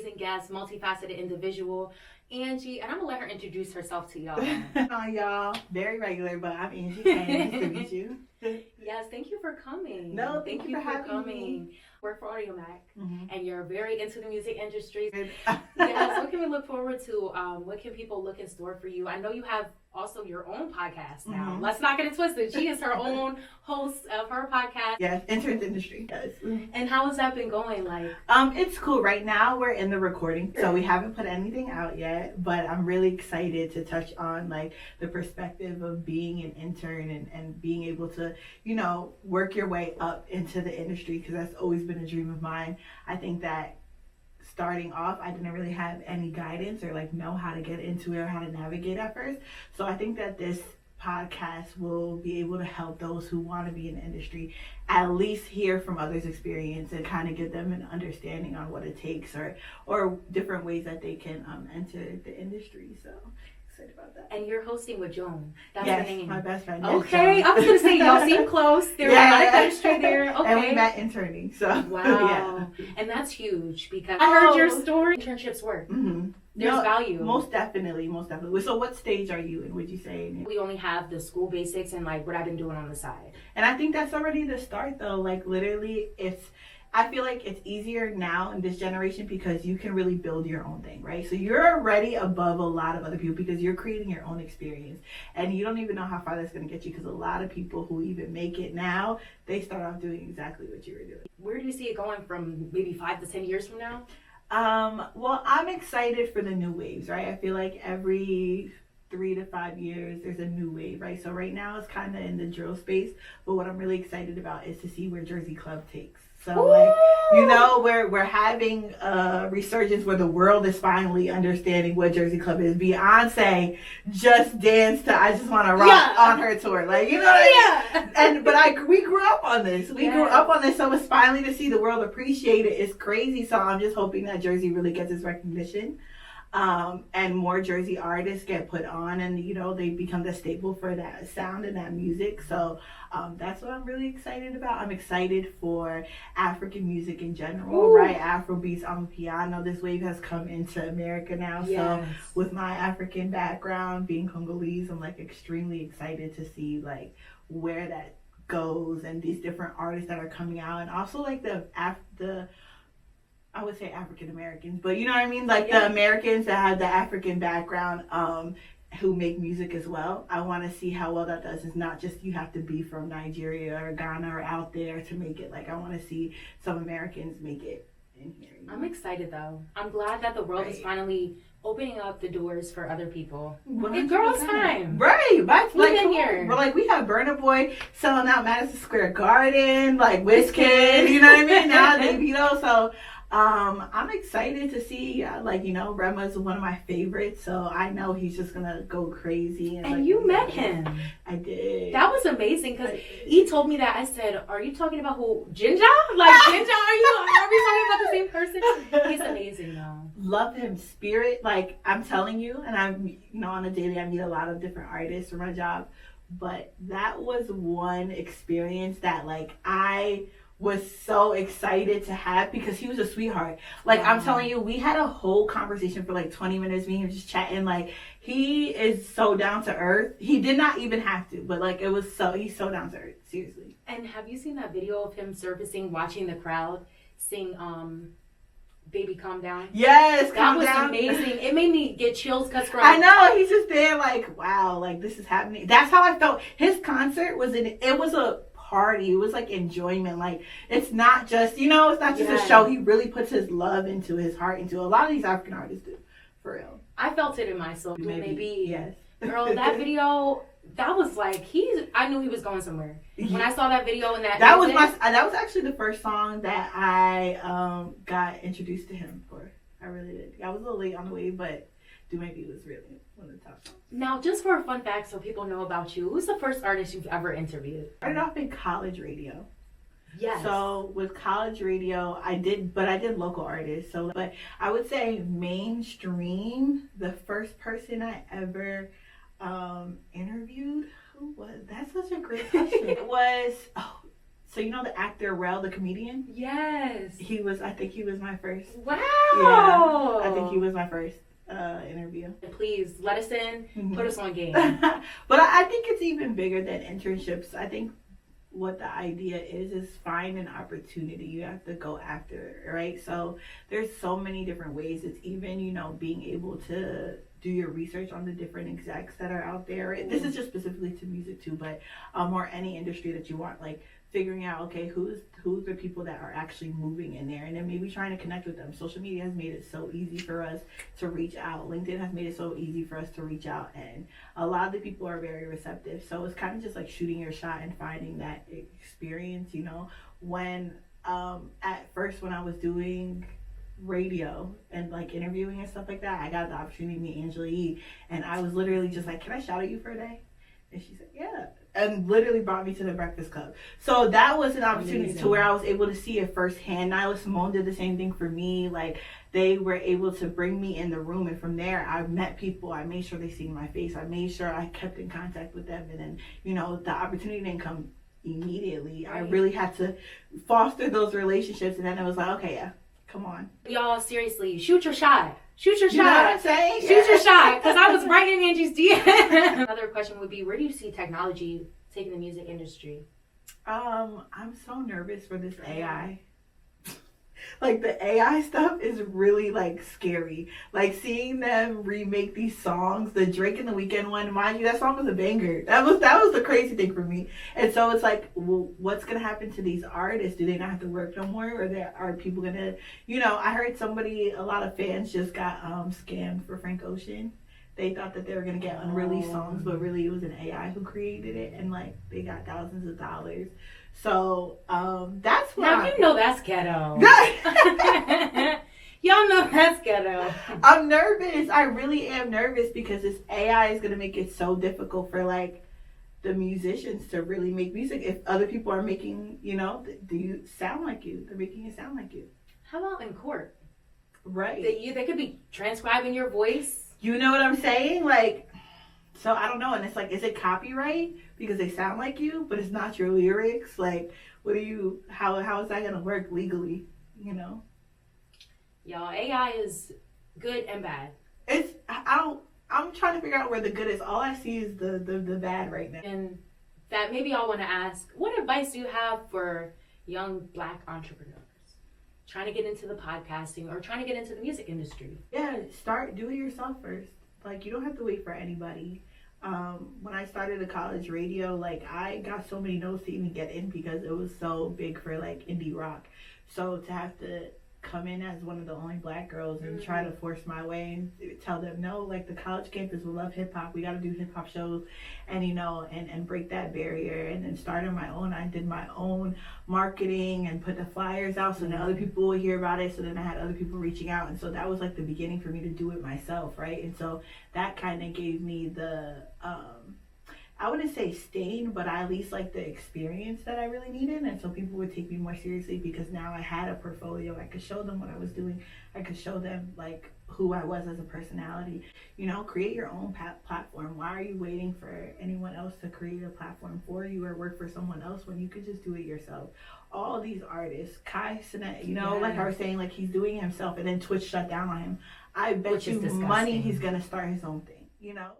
amazing guest, multifaceted individual, Angie, and I'm gonna let her introduce herself to y'all. Hi, y'all. Very regular, but I'm Angiek. Nice to meet you. Yes, thank you for coming. No, thank you for having me. Work for Audiomack, Mm-hmm. and you're very into the music industry. Yes, what can we look forward to? What can people look in store for you? I know you have also your own podcast now. Mm-hmm. Let's not get it twisted. She is her own host of her podcast. Yes, entrance industry. Yes. And how has that been going? It's cool. Right now we're in the recording, so we haven't put anything out yet, but I'm really excited to touch on the perspective of being an intern and being able to, work your way up into the industry, because that's always been a dream of mine. I think that starting off, I didn't really have any guidance or know how to get into it or how to navigate at first. So I think that this podcast will be able to help those who want to be in the industry at least hear from others' experience and kind of give them an understanding on what it takes or different ways that they can enter the industry. So excited about that. And you're hosting with Joan. That's yes, the name. my best friend. Okay, I was gonna say y'all seem close. There's a lot of chemistry there. Okay. And we met interning, so wow. Yeah. And that's huge because I heard your story. Internships work. Mm-hmm. There's value. Most definitely. So what stage are you in, would you say? We only have the school basics and what I've been doing on the side. And I think that's already the start though. Literally I feel like it's easier now in this generation because you can really build your own thing, right? So you're already above a lot of other people because you're creating your own experience. And you don't even know how far that's going to get you, because a lot of people who even make it now, they start off doing exactly what you were doing. Where do you see it going from maybe 5 to 10 years from now? Well, I'm excited for the new waves, right? I feel like every 3 to 5 years there's a new wave, right? So right now it's kind of in the drill space, but what I'm really excited about is to see where Jersey Club takes. So we're having a resurgence where the world is finally understanding what Jersey Club is. Beyonce just danced to I Just Want to Rock on her tour. What I mean? And we grew up on this. Grew up on this, so it's finally to see the world appreciate it. It's crazy. So I'm just hoping that Jersey really gets its recognition. And more Jersey artists get put on, and they become the staple for that sound and that music. So that's what I'm really excited about. I'm excited for African music in general. Ooh. Right? Afrobeats, Amapiano. This wave has come into America now. Yes. So with my African background, being Congolese, I'm extremely excited to see where that goes and these different artists that are coming out, and also the I would say African Americans, but you know what I mean? The Americans that have the African background, who make music as well. I want to see how well that does. It's not just you have to be from Nigeria or Ghana or out there to make it. I want to see some Americans make it in here. I'm excited though. I'm glad that the world is finally opening up the doors for other people. It's girls' time. Right. Here. We're we have Burna Boy selling out Madison Square Garden, Wizkid, you know what I mean? Now Davido, so I'm excited to see, Rema's one of my favorites, so I know he's just gonna go crazy. And you met him. I did. That was amazing, because he told me that. I said, are you talking about who? Ginger? Ginger, are we talking about the same person? He's amazing though. Love him, spirit. I'm telling you, and I'm, on a daily, I meet a lot of different artists for my job, but that was one experience that I was so excited to have, because he was a sweetheart. I'm telling you, we had a whole conversation for 20 minutes, me and him just chatting. He is so down to earth. He did not even have to, but he's so down to earth, seriously. And have you seen that video of him surfacing, watching the crowd sing Baby Calm Down? Yes, That was amazing. It made me get chills, because I know, he's just there wow, this is happening. That's how I felt. His concert was a party. It was enjoyment. It's not just it's not just a show. He really puts his love into, his heart into. A lot of these African artists do, for real. I felt it in my soul. Maybe yes. Girl, that video, that was I knew he was going somewhere when I saw that video. And that was actually the first song that I got introduced to him for. I really did. I was a little late on the wave, but Do Maybe was really one of the top songs. Now, just for a fun fact, so people know about you, who's the first artist you've ever interviewed? I started off in college radio. Yes. So with college radio, I did local artists. But I would say mainstream, the first person I ever interviewed, who was? That's such a great question. It was So you know the actor Rel, the comedian? Yes. I think he was my first. Wow. Yeah, I think he was my first interview. Please let us in, put us on game. But I think it's even bigger than internships. I think what the idea is find an opportunity. You have to go after it, right? So there's so many different ways. It's even, you know, being able to do your research on the different execs that are out there. Right? This is just specifically to music too, but or any industry that you want, like figuring out, okay, who's the people that are actually moving in there, and then maybe trying to connect with them. Social media has made it so easy for us to reach out. LinkedIn has made it so easy for us to reach out, and a lot of the people are very receptive. So it's kind of just like shooting your shot and finding that experience, you know. When at first when I was doing radio and like interviewing and stuff like that, I got the opportunity to meet Angela Yee, and I was literally just like, can I shout at you for a day? And she said, yeah. And literally brought me to the Breakfast Club. So that was an opportunity to where I was able to see it firsthand. Nyla Simone did the same thing for me. Like, they were able to bring me in the room. And from there, I met people. I made sure they seen my face. I made sure I kept in contact with them. And then, you know, the opportunity didn't come immediately. Right. I really had to foster those relationships. And then it was like, okay, yeah, come on. Y'all, seriously, shoot your shot. Shoot your shot. You know what I'm saying? Shoot your shot. Because I was right in Angie's DM. Another question would be, where do you see technology taking the music industry? I'm so nervous for this AI. Like, the AI stuff is really, like, scary. Like, seeing them remake these songs, the Drake and the Weeknd one, mind you, that song was a banger. That was the crazy thing for me. And so it's like, well, what's going to happen to these artists? Do they not have to work no more? Or are people going to, you know, I heard a lot of fans just got scammed for Frank Ocean. They thought that they were going to get unreleased songs, but really it was an AI who created it, and like they got thousands of dollars. So that's why. Now you know that's ghetto. Y'all know that's ghetto. I'm nervous. I really am nervous because this AI is going to make it so difficult for like the musicians to really make music. If other people are making, you know, do you sound like you? They're making it sound like you. How about in court? Right. They could be transcribing your voice. You know what I'm saying? Like, so I don't know. And it's like, is it copyright because they sound like you, but it's not your lyrics? Like, how is that going to work legally? You know? Y'all, AI is good and bad. I'm trying to figure out where the good is. All I see is the bad right now. And that maybe I want to ask, what advice do you have for young Black entrepreneurs trying to get into the podcasting or trying to get into the music industry? Yeah, do it yourself first. Like, you don't have to wait for anybody. When I started a college radio, like, I got so many notes to even get in because it was so big for like indie rock. So to have to come in as one of the only Black girls and try to force my way and tell them, no, like, the college campus will love hip-hop, we got to do hip-hop shows, and, you know, and break that barrier. And then starting my own, I did my own marketing and put the flyers out so that other people would hear about it. So then I had other people reaching out, and so that was like the beginning for me to do it myself, right? And so that kind of gave me the I wouldn't say stain, but I at least like the experience that I really needed. And so people would take me more seriously because now I had a portfolio. I could show them what I was doing. I could show them like who I was as a personality. You know, create your own platform. Why are you waiting for anyone else to create a platform for you or work for someone else when you could just do it yourself? All these artists, Kai Cenat, you know, like I was saying, like, he's doing it himself, and then Twitch shut down on him. I bet you money he's going to start his own thing, you know?